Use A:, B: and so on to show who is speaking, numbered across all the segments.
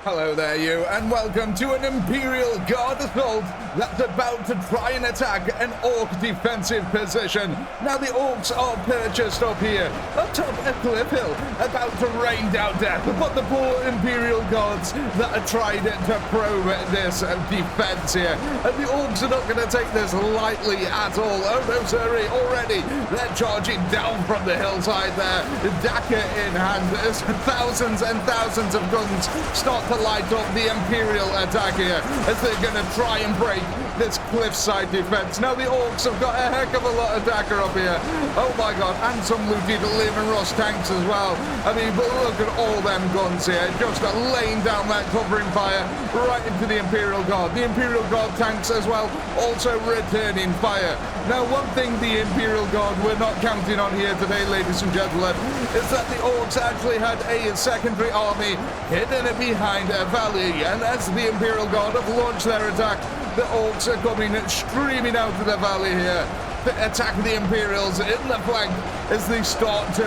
A: Hello there, you, and welcome to an Imperial Guard assault that's about to try and attack an Orc defensive position. Now, the Orcs are purchased up here, atop a cliff hill, about to rain down death, but the poor Imperial Guards that have tried to probe this defense here, and the Orcs are not going to take this lightly at all. Oh no, sirree, already they're charging down from the hillside there, DAKKA in hand, as thousands and thousands of guns start to light up the Imperial attack here as they're going to try and break this cliffside defense. Now the Orcs have got a heck of a lot of DAKKA up here. Oh my god, and some looted Lehman Russ tanks as well. I mean, but look at all them guns here, just laying down that covering fire right into the Imperial Guard. The Imperial Guard tanks as well, also returning fire. Now, one thing the Imperial Guard were not counting on here today, ladies and gentlemen, is that the Orcs actually had a secondary army hidden behind a valley, and as the Imperial Guard have launched their attack, the Orcs are coming streaming out of the valley here to attack the Imperials in the flank as they start to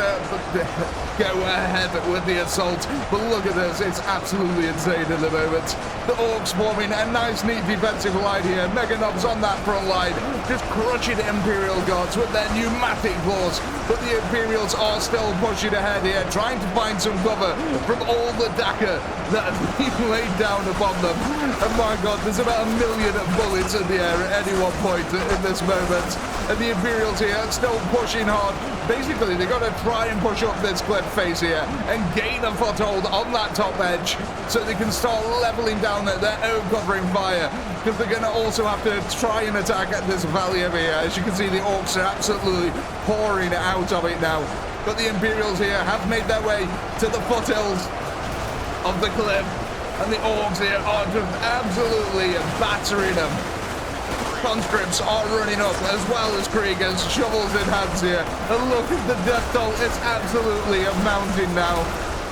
A: go ahead with the assault. But look at this, it's absolutely insane at the moment. The Orcs forming a nice, neat defensive line here. Mega Knobs on that front line, just crushing Imperial Guards with their pneumatic claws. But the Imperials are still pushing ahead here, trying to find some cover from all the DAKKA that have been laid down upon them. And my god, there's about 1 million bullets in the air at any one point in this moment. And the Imperials here still pushing hard. Basically, they've got to try and push up this cliff face here and gain a foothold on that top edge so they can start leveling down their own covering fire, because they're going to also have to try and attack at this valley over here. As you can see, the Orcs are absolutely pouring out of it now. But the Imperials here have made their way to the foothills of the cliff, and the Orcs here are just absolutely battering them. Conscripts are running up as well as Kriegers, shovels in hands here. And look at the death toll, it's absolutely mounting now.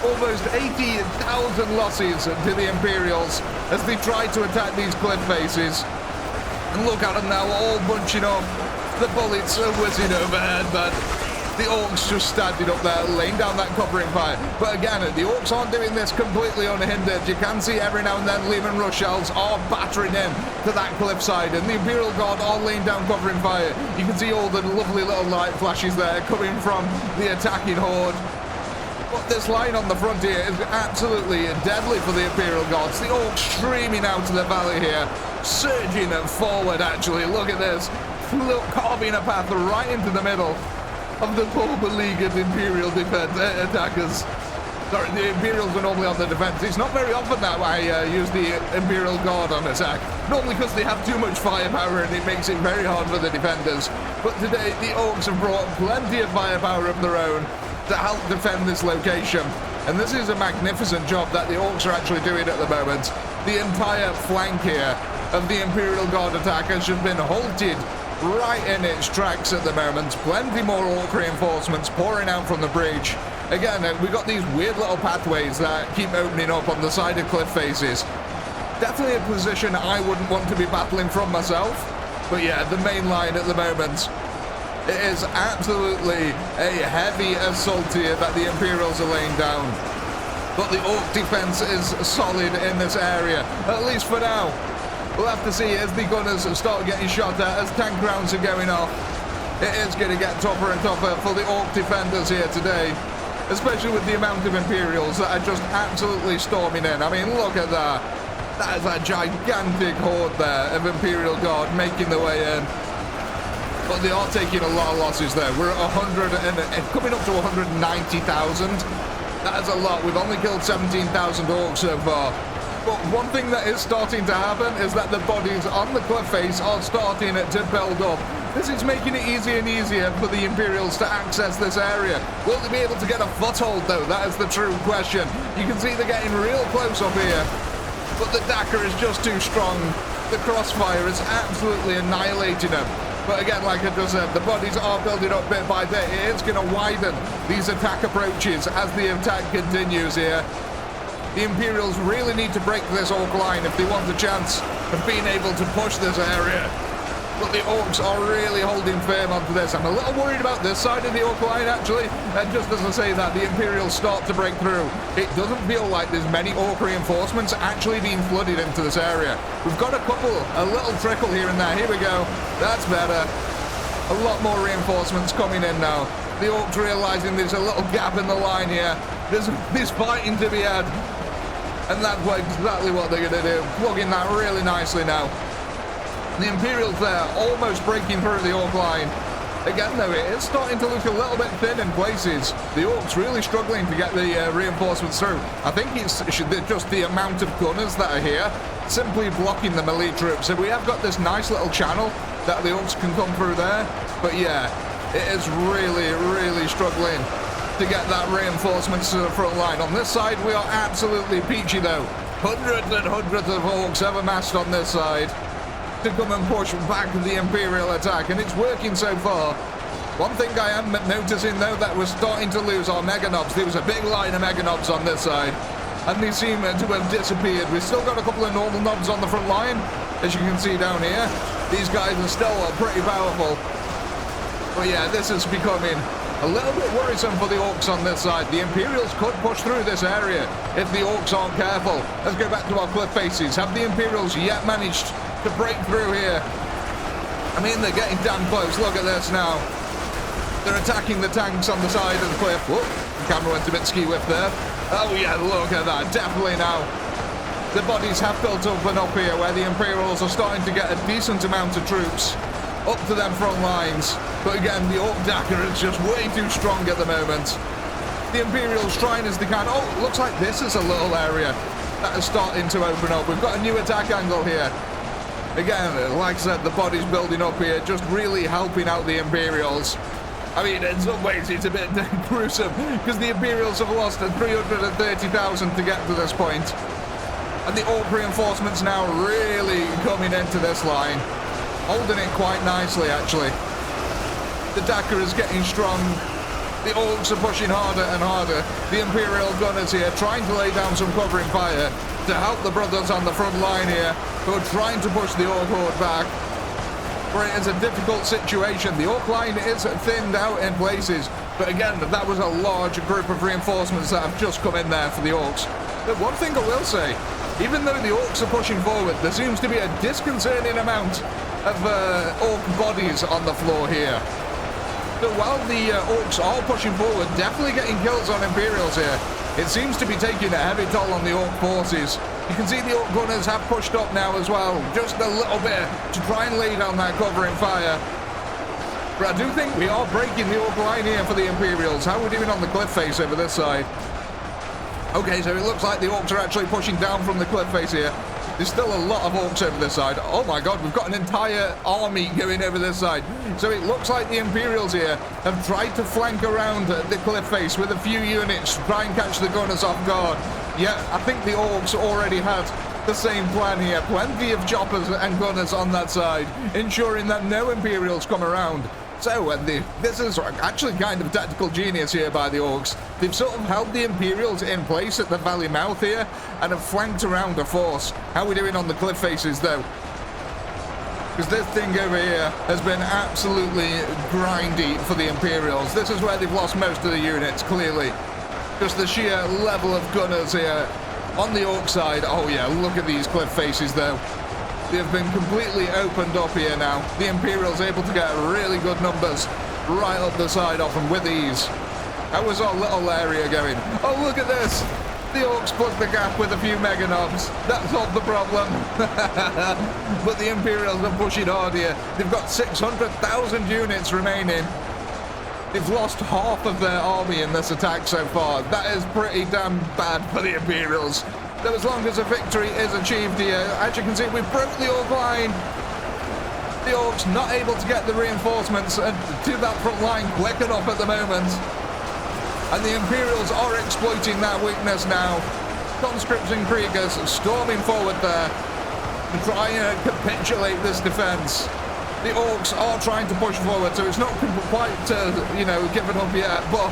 A: Almost 80,000 losses to the Imperials as they try to attack these cliff faces. And look at them now, all bunching up. The bullets are whizzing overhead, but the Orcs just standing up there, laying down that covering fire. But again, the Orcs aren't doing this completely unhindered. You can see every now and then Lehman Russ shells are battering in to that cliffside, and the Imperial Guard are laying down covering fire. You can see all the lovely little light flashes there coming from the attacking horde. But this line on the front here is absolutely deadly for the Imperial Guards. The Orcs streaming out of the valley here, surging forward actually. Look at this, carving a path right into the middle of the poor beleaguered Imperial defense attackers. Sorry, the Imperials are normally on the defense. It's not very often that I use the Imperial Guard on attack. Normally because they have too much firepower and it makes it very hard for the defenders. But today, the Orcs have brought plenty of firepower of their own to help defend this location. And this is a magnificent job that the Orcs are actually doing at the moment. The entire flank here of the Imperial Guard attack has just been halted right in its tracks at the moment. Plenty more Orc reinforcements pouring out from the bridge. Again, we've got these weird little pathways that keep opening up on the side of cliff faces. Definitely a position I wouldn't want to be battling from myself. But yeah, the main line at the moment, it is absolutely a heavy assault here that the Imperials are laying down. But the Orc defense is solid in this area, at least for now. We'll have to see as the gunners start getting shot at, as tank rounds are going off. It is going to get tougher and tougher for the Orc defenders here today, especially with the amount of Imperials that are just absolutely storming in. I mean, look at that. That is a gigantic horde there of Imperial Guard making their way in. But they are taking a lot of losses there. We're at 100 and coming up to 190,000. That is a lot. We've only killed 17,000 Orcs so far. But one thing that is starting to happen is that the bodies on the cliff face are starting to build up. This is making it easier and easier for the Imperials to access this area. Will they be able to get a foothold, though? That is the true question. You can see they're getting real close up here, but the DAKKA is just too strong. The crossfire is absolutely annihilating them. But again, like I just said, the bodies are building up bit by bit. It is going to widen these attack approaches as the attack continues here. The Imperials really need to break this Orc line if they want a chance of being able to push this area. but the Orcs are really holding firm onto this. I'm a little worried about this side of the Orc line, actually, and just as I say that, the Imperials start to break through. It doesn't feel like there's many Orc reinforcements actually being flooded into this area. We've got a little trickle here and there. Here we go. That's better. A lot more reinforcements coming in now. The Orcs realizing there's a little gap in the line here. There's fighting to be had. And that's exactly what they're going to do. Plugging that really nicely now. The Imperials there, almost breaking through the Orc line. Again, though, it is starting to look a little bit thin in places. The Orcs really struggling to get the reinforcements through. I think it's just the amount of gunners that are here, simply blocking the melee troops. So we have got this nice little channel that the Orcs can come through there. But yeah, it is really, really struggling to get that reinforcements to the front line. On this side, we are absolutely peachy, though. Hundreds and hundreds of Orcs have amassed on this side to come and push back the Imperial attack, and it's working so far. One thing I am noticing, though, that we're starting to lose our Mega Knobs. There was a big line of Mega Knobs on this side, and they seem to have disappeared. We've still got a couple of normal Knobs on the front line, as you can see down here. These guys are still pretty powerful. But yeah, this is becoming a little bit worrisome for the Orcs on this side. The Imperials could push through this area if the Orcs aren't careful. Let's go back to our cliff faces. Have the Imperials yet managed to break through here? I mean, they're getting damn close. Look at this now. They're attacking the tanks on the side of the cliff. Whoop, the camera went a bit ski-whiff there. Oh yeah, look at that. Definitely now. The bodies have built up and up here where the Imperials are starting to get a decent amount of troops up to them front lines. But again, the Orc DAKKA is just way too strong at the moment. The Imperials trying as they can. Oh, looks like this is a little area that is starting to open up. We've got a new attack angle here. Again, like I said, the body's building up here, just really helping out the Imperials. I mean, in some ways, it's a bit gruesome, because the Imperials have lost 330,000 to get to this point. And the Orc reinforcements now really coming into this line. Holding it quite nicely, actually. The DAKKA is getting strong. The Orcs are pushing harder and harder. The Imperial gunners here trying to lay down some covering fire to help the brothers on the front line here who are trying to push the Orc horde back. For it is a difficult situation. The Orc line is thinned out in places. But again, that was a large group of reinforcements that have just come in there for the Orcs. But one thing I will say, even though the Orcs are pushing forward, there seems to be a disconcerting amount of Orc bodies on the floor here. So while the Orcs are pushing forward, definitely getting kills on Imperials here, it seems to be taking a heavy toll on the Orc forces. You can see the Orc gunners have pushed up now as well, just a little bit to try and lay down that covering fire. But I do think we are breaking the Orc line here for the Imperials. How are we doing on the cliff face over this side? Okay, so it looks like the Orcs are actually pushing down from the cliff face here. There's still a lot of Orcs over this side. Oh my god, we've got an entire army going over this side. So it looks like the Imperials here have tried to flank around the cliff face with a few units to try and catch the gunners off guard. Yeah, I think the Orcs already had the same plan here. Plenty of choppers and gunners on that side, ensuring that no Imperials come around. So, this is actually kind of tactical genius here by the Orcs. They've sort of held the Imperials in place at the valley mouth here and have flanked around a force. How are we doing on the cliff faces, though? Because this thing over here has been absolutely grindy for the Imperials. This is where they've lost most of the units, clearly. Just the sheer level of gunners here on the Orc side. Oh yeah, look at these cliff faces, though. They've been completely opened up here now. The Imperials able to get really good numbers right up the side of them with ease. How was our little area going? Oh, look at this! The Orcs plugged the gap with a few Mega Knobs. That solved the problem. But the Imperials are pushing hard here. They've got 600,000 units remaining. They've lost half of their army in this attack so far. That is pretty damn bad for the Imperials. Though as long as a victory is achieved here, as you can see, we've broke the Orc line. The Orcs not able to get the reinforcements to that front line quick enough at the moment. And the Imperials are exploiting that weakness now. Conscripts and Kriegers storming forward there to try and capitulate this defense. The Orcs are trying to push forward, so it's not quite, given up yet, but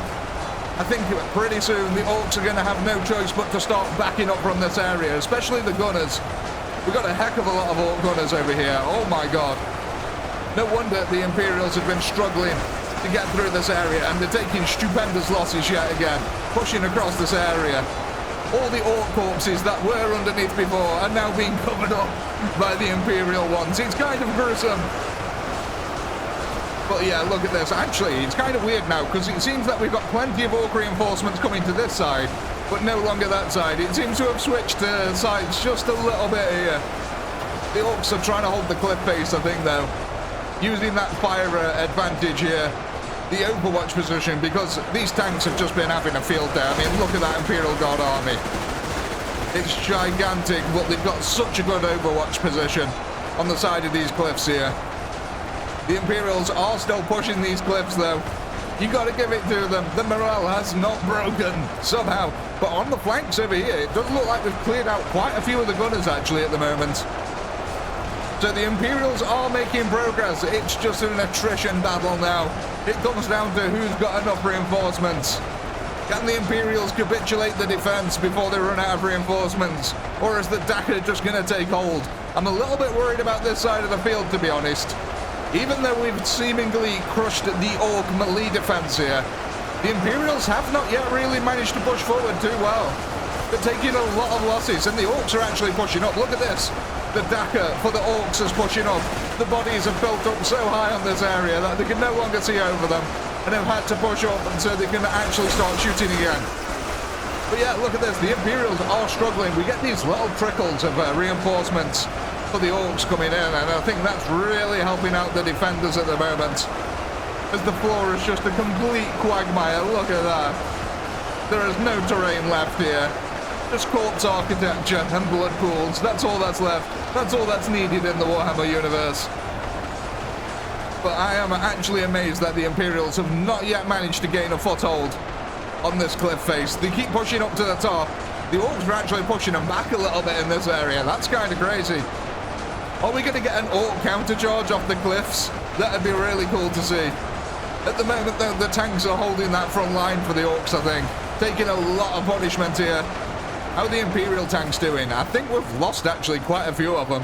A: I think pretty soon the Orcs are going to have no choice but to start backing up from this area, especially the gunners. We've got a heck of a lot of Orc gunners over here. Oh my god. No wonder the Imperials have been struggling to get through this area, and they're taking stupendous losses yet again, pushing across this area. All the Ork corpses that were underneath before are now being covered up by the Imperial ones. It's kind of gruesome. But yeah, look at this. Actually, it's kind of weird now, because it seems that we've got plenty of Ork reinforcements coming to this side, but no longer that side. It seems to have switched sides just a little bit here. The Orks are trying to hold the cliff face, I think, though, using that fire advantage here. The Overwatch position, because these tanks have just been having a field day. I mean, look at that Imperial Guard army. It's gigantic, but they've got such a good Overwatch position on the side of these cliffs here. The Imperials are still pushing these cliffs, though. You got to give it to them. The morale has not broken somehow. But on the flanks over here, it does look like we've cleared out quite a few of the gunners, actually, at the moment. So the Imperials are making progress. It's just an attrition battle now. It comes down to who's got enough reinforcements. Can the Imperials capitulate the defense before they run out of reinforcements? Or is the DAKKA just going to take hold? I'm a little bit worried about this side of the field, to be honest. Even though we've seemingly crushed the Ork melee defense here, the Imperials have not yet really managed to push forward too well. They're taking a lot of losses, and the Orks are actually pushing up. Look at this. The DAKKA for the Orks is pushing up. The bodies have built up so high on this area that they can no longer see over them, and have had to push up until they can actually start shooting again. But yeah, look at this. The Imperials are struggling. We get these little trickles of reinforcements for the Orks coming in, and I think that's really helping out the defenders at the moment, as the floor is just a complete quagmire. Look at that. There is no terrain left here. Just corpse architecture and blood pools. That's all that's left. That's all that's needed in the Warhammer universe. But I am actually amazed that the Imperials have not yet managed to gain a foothold on this cliff face. They keep pushing up to the top. The Orks are actually pushing them back a little bit in this area. That's kind of crazy. Are we going to get an Ork countercharge off the cliffs? That would be really cool to see. At the moment, though, the tanks are holding that front line for the Orks, I think. Taking a lot of punishment here. How are the Imperial tanks doing? I think we've lost actually quite a few of them.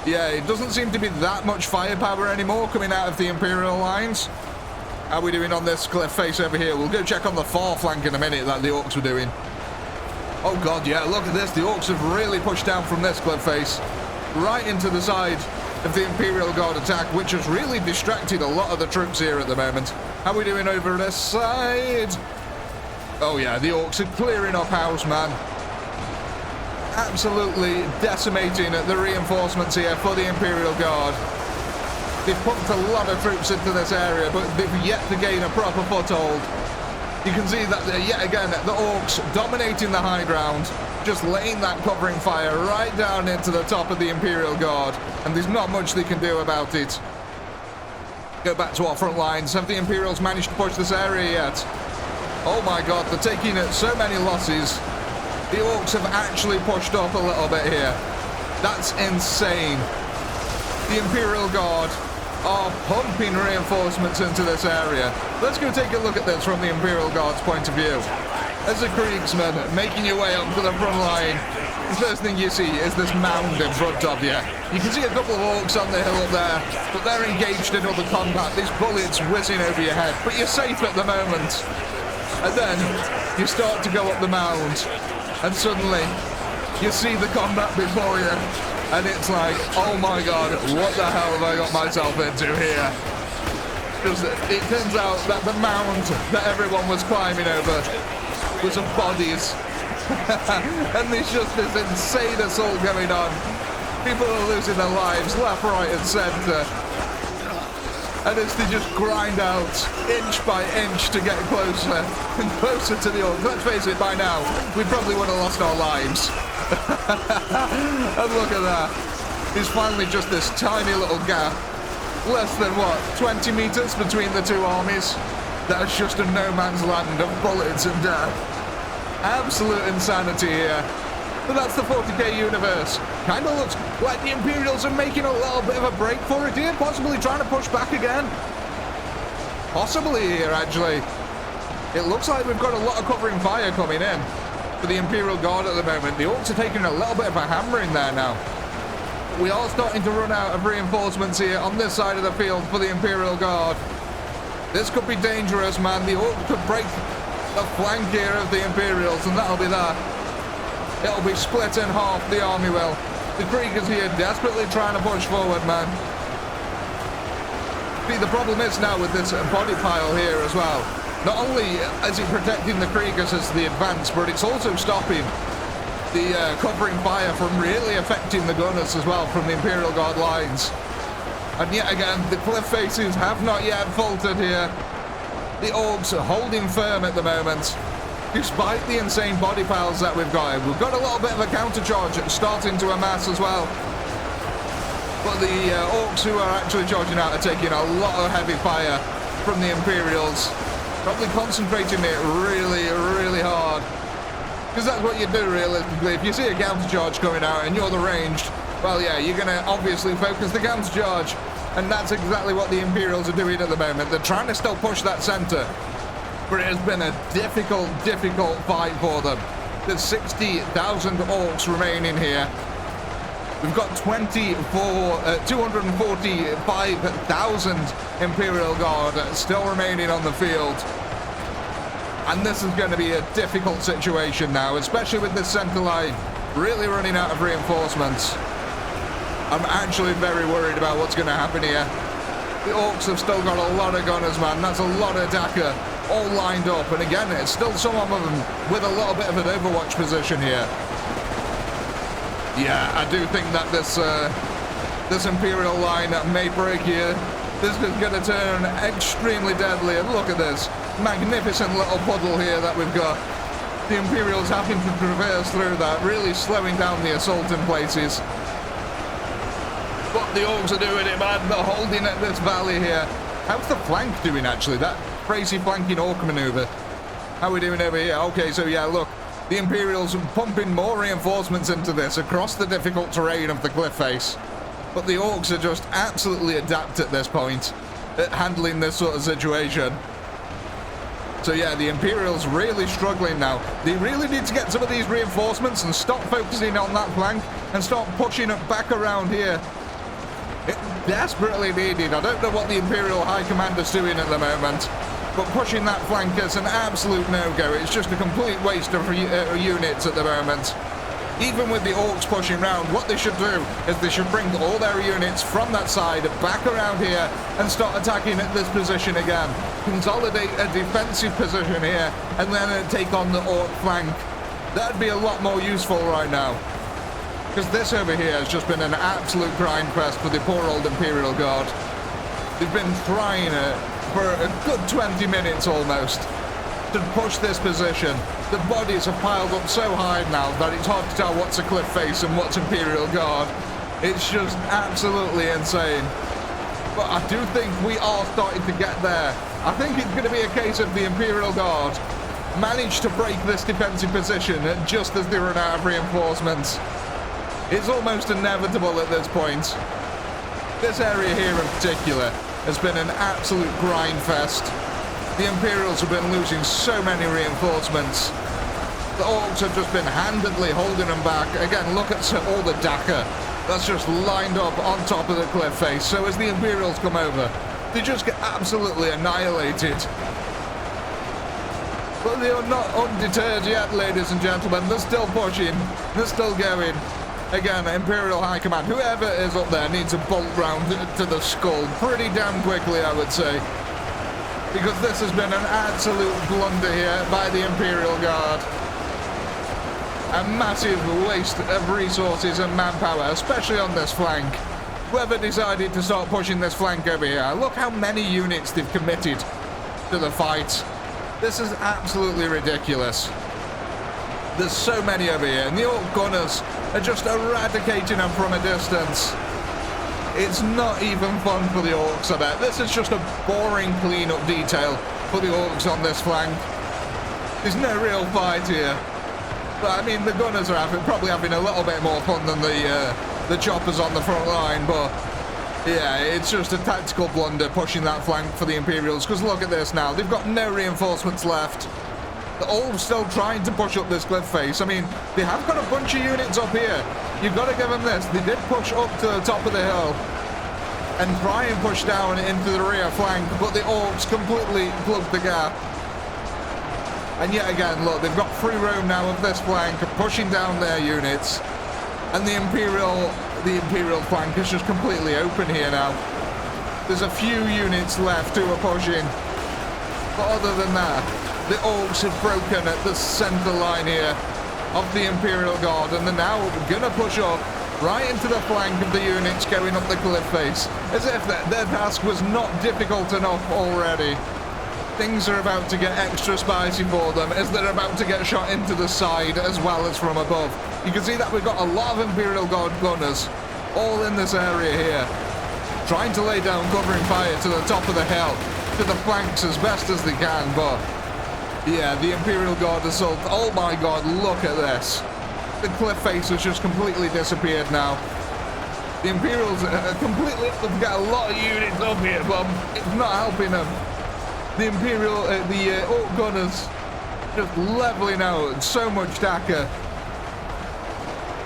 A: Yeah, it doesn't seem to be that much firepower anymore coming out of the Imperial lines. How are we doing on this cliff face over here? We'll go check on the far flank in a minute that the Orks were doing. Oh god, yeah, look at this. The Orks have really pushed down from this cliff face right into the side of the Imperial Guard attack, which has really distracted a lot of the troops here at the moment. How are we doing over this side? Oh yeah, the Orks are clearing up house, man. Absolutely decimating the reinforcements here for the Imperial Guard. They've pumped a lot of troops into this area, but they've yet to gain a proper foothold. You can see that yet again, the Orks dominating the high ground, just laying that covering fire right down into the top of the Imperial Guard, and there's not much they can do about it. Go back to our front lines. Have the Imperials managed to push this area yet? Oh my god, they're taking so many losses. The Orks have actually pushed up a little bit here. That's insane. The Imperial Guard are pumping reinforcements into this area. Let's go take a look at this from the Imperial Guard's point of view. As a Kriegsman, making your way up to the front line, the first thing you see is this mound in front of you. You can see a couple of Orks on the hill up there, but they're engaged in other combat. These bullets whizzing over your head, but you're safe at the moment. And then you start to go up the mound, and suddenly you see the combat before you, and it's like, oh my god, what the hell have I got myself into here? Because it turns out that the mound that everyone was climbing over was of bodies. And there's just this insane assault going on. People are losing their lives left, right and centre. And as they just grind out inch by inch to get closer and closer to the Orks. Let's face it, by now, we probably would have lost our lives. And look at that. There's finally just this tiny little gap. Less than, what, 20 meters between the two armies? That's just a no man's land of bullets and death. Absolute insanity here. But that's the 40K universe. Kind of looks like the Imperials are making a little bit of a break for it here, possibly trying to push back again. Possibly here, actually. It looks like we've got a lot of covering fire coming in for the Imperial Guard at the moment. The Orks are taking a little bit of a hammering there now. We are starting to run out of reinforcements here on this side of the field for the Imperial Guard. This could be dangerous, man. The Ork could break the flank here of the Imperials, and that'll be that. It'll be split in half, the army will. The Kriegers here desperately trying to push forward, man. See, the problem is now with this body pile here as well. Not only is it protecting the Kriegers as they advance, but it's also stopping the covering fire from really affecting the gunners as well from the Imperial Guard lines. And yet again, the cliff faces have not yet faltered here. The Orks are holding firm at the moment, despite the insane body piles that we've got. We've got a little bit of a counter-charge starting to amass as well. But the Orks who are actually charging out are taking a lot of heavy fire from the Imperials. Probably concentrating it really, really hard. Because that's what you do realistically. If you see a counter-charge coming out and you're the ranged, well, yeah, you're going to obviously focus the counter-charge. And that's exactly what the Imperials are doing at the moment. They're trying to still push that centre. But it has been a difficult, difficult fight for them. There's 60,000 Orks remaining here. We've got 245,000 Imperial Guard still remaining on the field. And this is going to be a difficult situation now, especially with this centre line really running out of reinforcements. I'm actually very worried about what's going to happen here. The Orks have still got a lot of gunners, man. That's a lot of DAKKA all lined up. And again, it's still some of them with a little bit of an overwatch position here. Yeah, I do think that this Imperial line may break here. This is going to turn extremely deadly. And look at this magnificent little puddle here that we've got. The Imperials having to traverse through that, really slowing down the assault in places. But the Orks are doing it, man. They're holding at this valley here. How's the flank doing, actually? That crazy flanking Ork maneuver. How are we doing over here? Okay, so yeah, look. The Imperials are pumping more reinforcements into this across the difficult terrain of the cliff face. But the Orks are just absolutely adept at this point at handling this sort of situation. So yeah, the Imperials really struggling now. They really need to get some of these reinforcements and stop focusing on that flank and start pushing it back around here. It's desperately needed. I don't know what the Imperial High Command is doing at the moment, but pushing that flank is an absolute no-go. It's just a complete waste of units at the moment. Even with the Orks pushing round, what they should do is they should bring all their units from that side back around here and start attacking at this position again. Consolidate a defensive position here and then take on the Ork flank. That'd be a lot more useful right now. Because this over here has just been an absolute grind fest for the poor old Imperial Guard. They've been trying for a good 20 minutes almost to push this position. The bodies have piled up so high now that it's hard to tell what's a cliff face and what's Imperial Guard. It's just absolutely insane. But I do think we are starting to get there. I think it's going to be a case of the Imperial Guard managed to break this defensive position just as they run out of reinforcements. It's almost inevitable at this point. This area here in particular has been an absolute grind fest. The Imperials have been losing so many reinforcements. The Orks have just been handedly holding them back. Again, look at all the DAKKA that's just lined up on top of the cliff face. So as the Imperials come over, they just get absolutely annihilated. But they are not undeterred yet, ladies and gentlemen. They're still pushing. They're still going. Again, Imperial High Command, whoever is up there needs a bolt round to the skull pretty damn quickly, I would say. Because this has been an absolute blunder here by the Imperial Guard. A massive waste of resources and manpower, especially on this flank. Whoever decided to start pushing this flank over here, look how many units they've committed to the fight. This is absolutely ridiculous. There's so many over here, and the Ork gunners are just eradicating them from a distance. It's not even fun for the Orks, I bet. This is just a boring clean-up detail for the Orks on this flank. There's no real fight here. But, I mean, the gunners are probably having a little bit more fun than the choppers on the front line, but yeah, it's just a tactical blunder pushing that flank for the Imperials, because look at this now. They've got no reinforcements left. They're all still trying to push up this cliff face. I mean, they have got a bunch of units up here, You've got to give them this. They did push up to the top of the hill and try and push down into the rear flank, but the Orks completely plugged the gap. And yet again, look, they've got free roam now of this flank, pushing down their units. And the Imperial flank is just completely open here now. There's a few units left who are pushing. But other than that, the Orks have broken at the center line here of the Imperial Guard, and they're now going to push up right into the flank of the units going up the cliff face, as if their task was not difficult enough already. Things are about to get extra spicy for them, as they're about to get shot into the side as well as from above. You can see that we've got a lot of Imperial Guard gunners all in this area here, trying to lay down covering fire to the top of the hill, to the flanks as best as they can. But yeah, the Imperial Guard assault, oh my god, look at this. The cliff face has just completely disappeared now. The Imperials are completely, they've got a lot of units up here, but it's not helping them. The Ork gunners just leveling out so much DAKKA.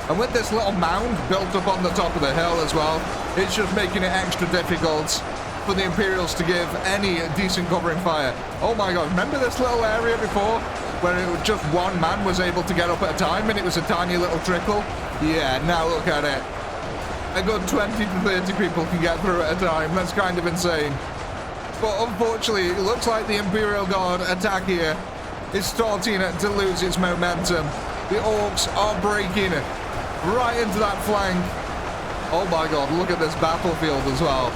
A: And with this little mound built up on the top of the hill as well, it's just making it extra difficult for the Imperials to give any decent covering fire. Oh my god, remember this little area before where it was just one man was able to get up at a time and it was a tiny little trickle? Yeah, now look at it. A good 20 to 30 people can get through at a time. That's kind of insane. But unfortunately, it looks like the Imperial Guard attack here is starting to lose its momentum. The Orks are breaking right into that flank. Oh my god, look at this battlefield as well.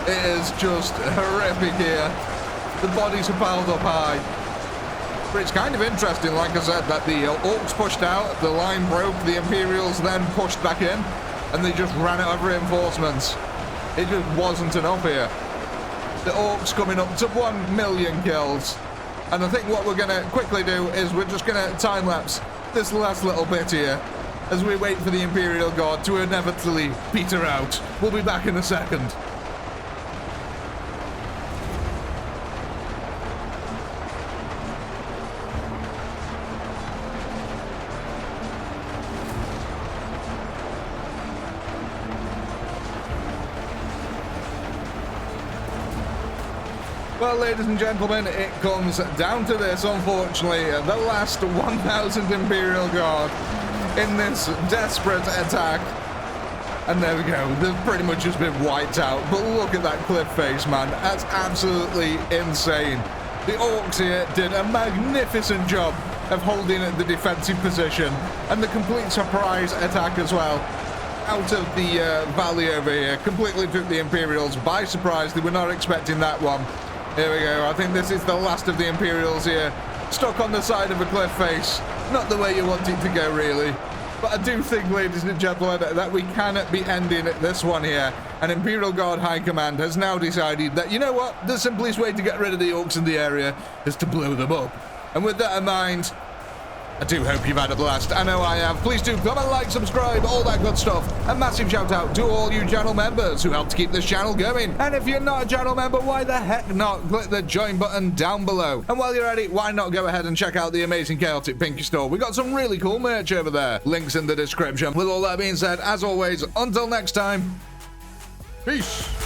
A: It is just horrific here. The bodies are piled up high. But it's kind of interesting, like I said, that the Orks pushed out, the line broke, the Imperials then pushed back in, and they just ran out of reinforcements. It just wasn't enough here. The Orks coming up to 1 million kills. And I think what we're going to quickly do is we're just going to time-lapse this last little bit here as we wait for the Imperial Guard to inevitably peter out. We'll be back in a second. Well, ladies and gentlemen, it comes down to this, unfortunately. The last 1,000 Imperial Guard in this desperate attack. And there we go. They've pretty much just been wiped out. But look at that cliff face, man. That's absolutely insane. The Orks here did a magnificent job of holding the defensive position. And the complete surprise attack as well. Out of the valley over here. Completely took the Imperials by surprise. They were not expecting that one. Here we go. I think this is the last of the Imperials here. Stuck on the side of a cliff face. Not the way you want it to go, really. But I do think, ladies and gentlemen, that we cannot be ending this one here. And Imperial Guard High Command has now decided that, you know what? The simplest way to get rid of the Orks in the area is to blow them up. And with that in mind, I do hope you've had a blast. I know I have. Please do comment, like, subscribe, all that good stuff. A massive shout out to all you channel members who help to keep this channel going. And if you're not a channel member, why the heck not? Click the join button down below. And while you're at it, why not go ahead and check out the amazing ChaoticPinky store? We got some really cool merch over there. Links in the description. With all that being said, as always, until next time, peace.